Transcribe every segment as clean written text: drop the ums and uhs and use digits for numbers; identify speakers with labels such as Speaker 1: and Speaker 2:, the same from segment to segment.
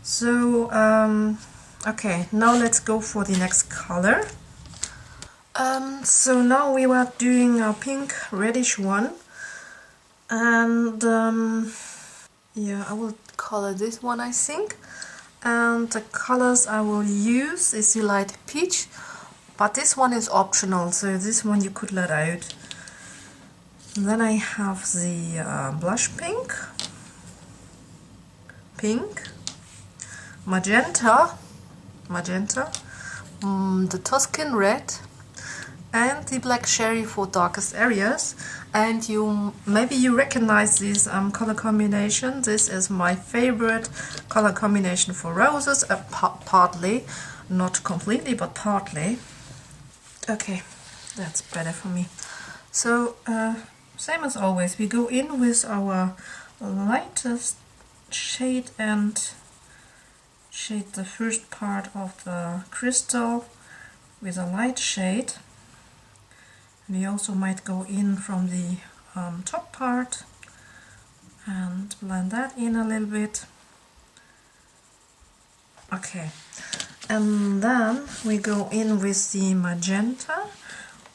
Speaker 1: So, okay, now let's go for the next color. So now we were doing a pink reddish one, and yeah, I will color this one, I think. And the colors I will use is the light peach, but this one is optional, so this one you could let out. And then I have the blush pink, magenta, the Tuscan red, and the black cherry for darkest areas. And maybe you recognize this color combination. This is my favorite color combination for roses, partly, not completely, but partly. Okay, that's better for me. So same as always, we go in with our lightest shade and shade the first part of the crystal with a light shade. We also might go in from the top part and blend that in a little bit. Okay, and then we go in with the magenta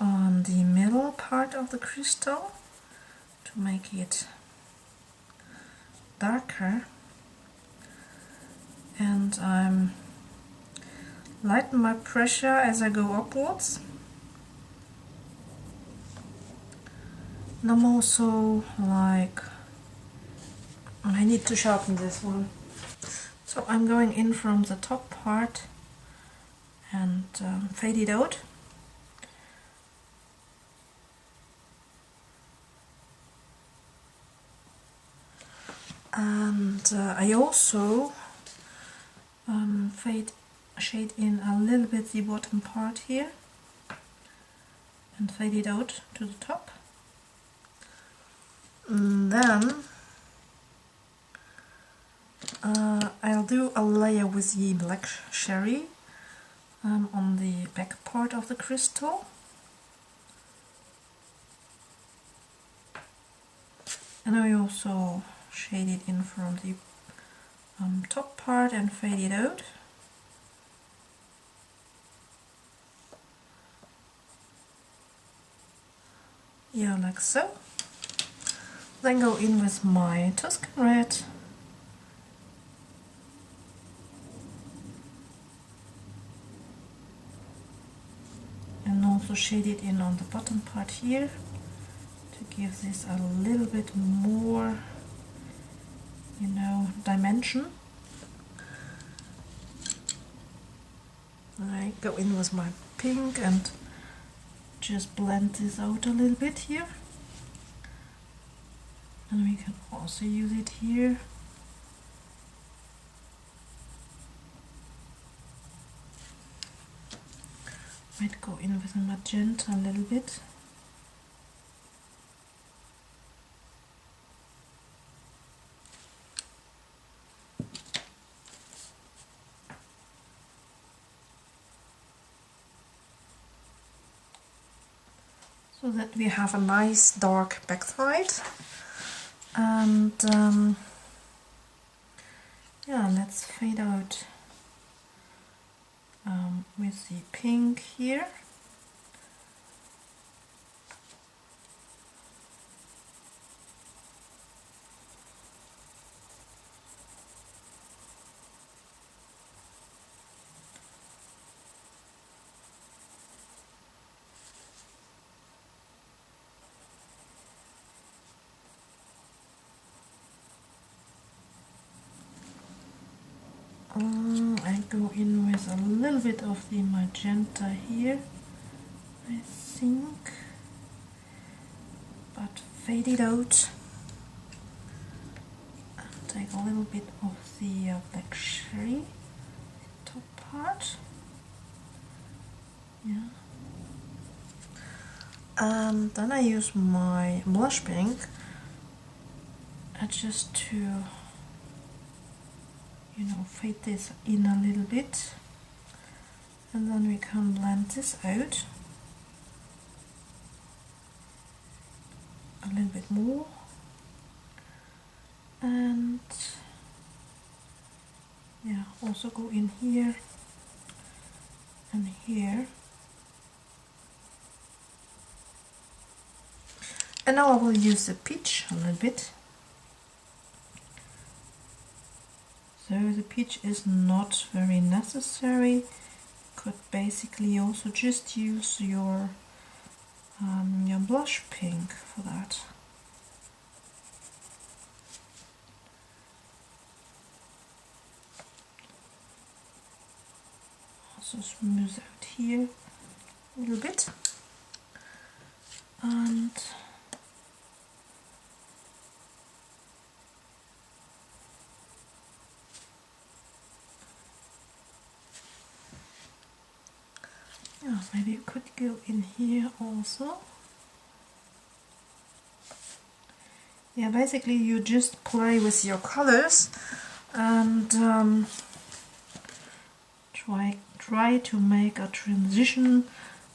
Speaker 1: on the middle part of the crystal to make it darker. And I'm lighten my pressure as I go upwards. And I'm also like, I need to sharpen this one. So I'm going in from the top part and fade it out. And I also shade in a little bit the bottom part here and fade it out to the top. And then I'll do a layer with the black cherry on the back part of the crystal. And I also shade it in from the top part and fade it out. Yeah, like so. Then go in with my Tuscan red. And also shade it in on the bottom part here to give this a little bit more, you know, dimension. I go in with my pink and just blend this out a little bit here. And we can also use it here. Might go in with a magenta a little bit. So that we have a nice dark backside. And yeah, let's fade out with the pink here. I go in with a little bit of the magenta here, I think, but fade it out. And take a little bit of the black cherry, top part. Yeah. And then I use my blush pink just to, you know, fade this in a little bit, and then we can blend this out a little bit more, and Yeah, also go in here and here. And now I will use the peach a little bit. So the peach is not very necessary. Could basically also just use your blush pink for that. Also smooth out here a little bit. And yeah, maybe you could go in here also. Yeah, basically you just play with your colors and try to make a transition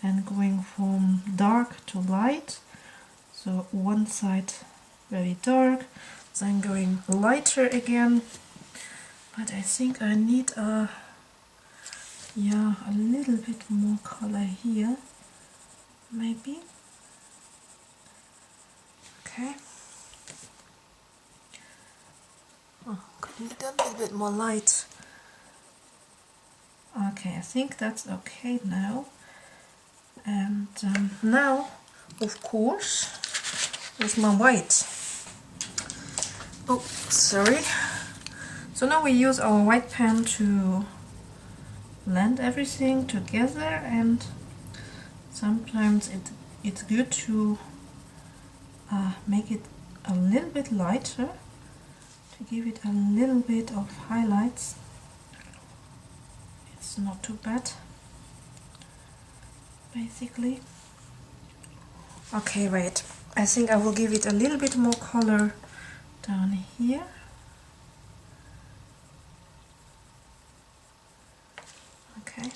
Speaker 1: and going from dark to light. So one side very dark, then going lighter again. But I think I need a little bit more color here, maybe. Okay. Oh, could need a little bit more light. Okay, I think that's okay now. And now, of course, with my white. Oh, sorry. So now we use our white pen to blend everything together, and sometimes it's good to make it a little bit lighter to give it a little bit of highlights. It's not too bad, basically. Okay, wait. I think I will give it a little bit more color down here. Okay.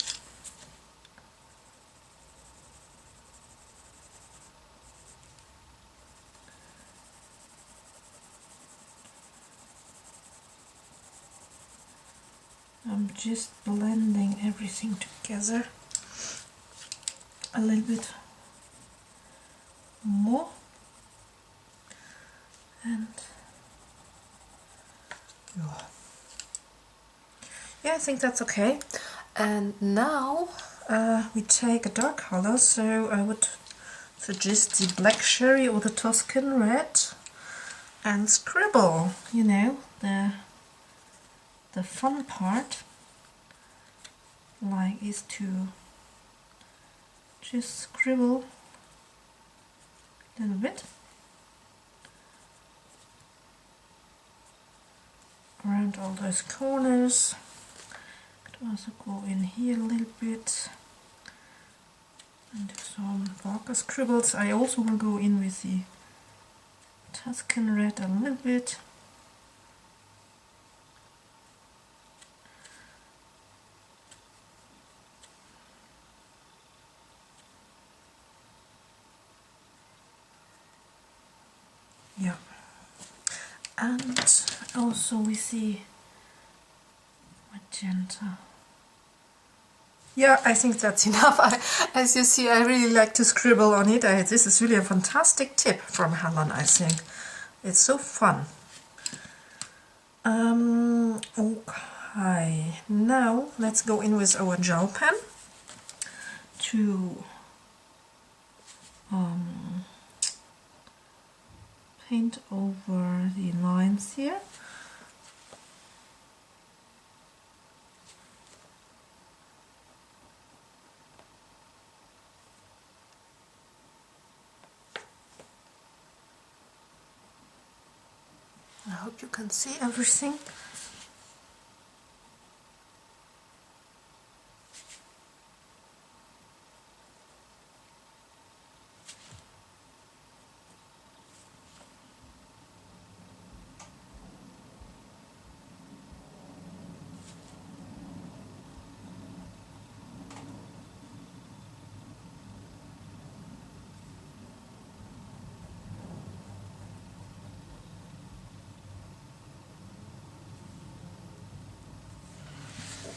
Speaker 1: I'm just blending everything together a little bit more, and yeah, I think that's okay. And now we take a dark color, so I would suggest the black cherry or the Tuscan red and scribble, you know, the fun part, like, is to just scribble a little bit around all those corners. Could also go in here a little bit and do some darker scribbles. I also will go in with the Tuscan red a little bit. Yeah, and also with the magenta. Yeah, I think that's enough. As you see, I really like to scribble on it. This is really a fantastic tip from Helen, I think. It's so fun. Okay, now let's go in with our gel pen to paint over the lines here. I hope you can see everything.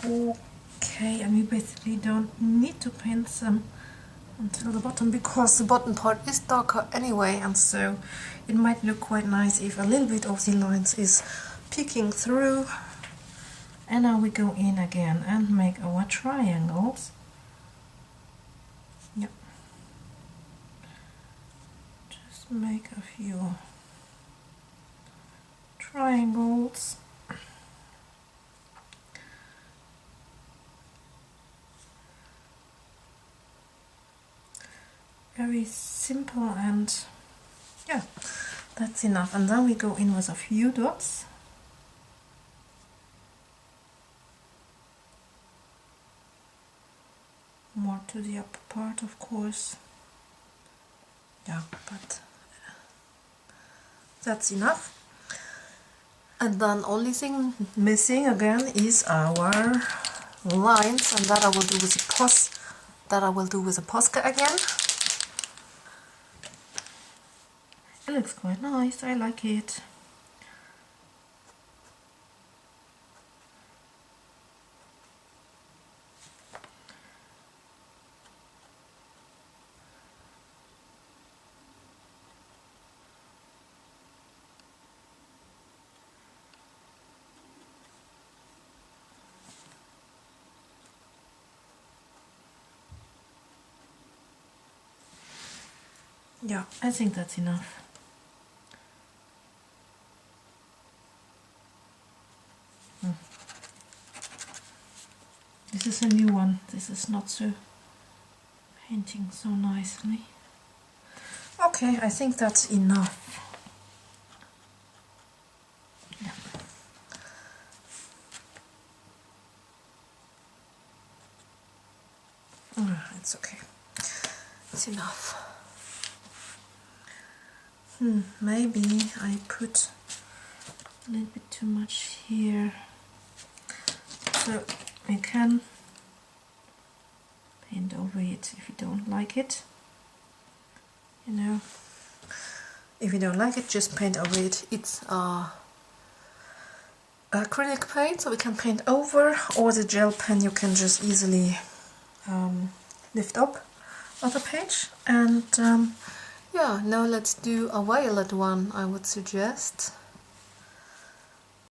Speaker 1: Okay, and we basically don't need to paint them until the bottom because the bottom part is darker anyway, and so it might look quite nice if a little bit of the lines is peeking through. And now we go in again and make our triangles. Yep. Just make a few triangles. Very simple, and yeah, that's enough. And then we go in with a few dots. More to the upper part, of course. Yeah, but that's enough. And then only thing missing again is our lines, and that I will do with the Posca again. It looks quite nice, I like it. Yeah, I think that's enough. This is a new one. This is not so painting so nicely. Okay, I think that's enough. Yeah. It's okay. It's enough. Maybe I put a little bit too much here. So you can paint over it if you don't like it. You know, if you don't like it, just paint over it. It's acrylic paint, so we can paint over, or the gel pen you can just easily lift up on the page. And yeah, now let's do a violet one, I would suggest.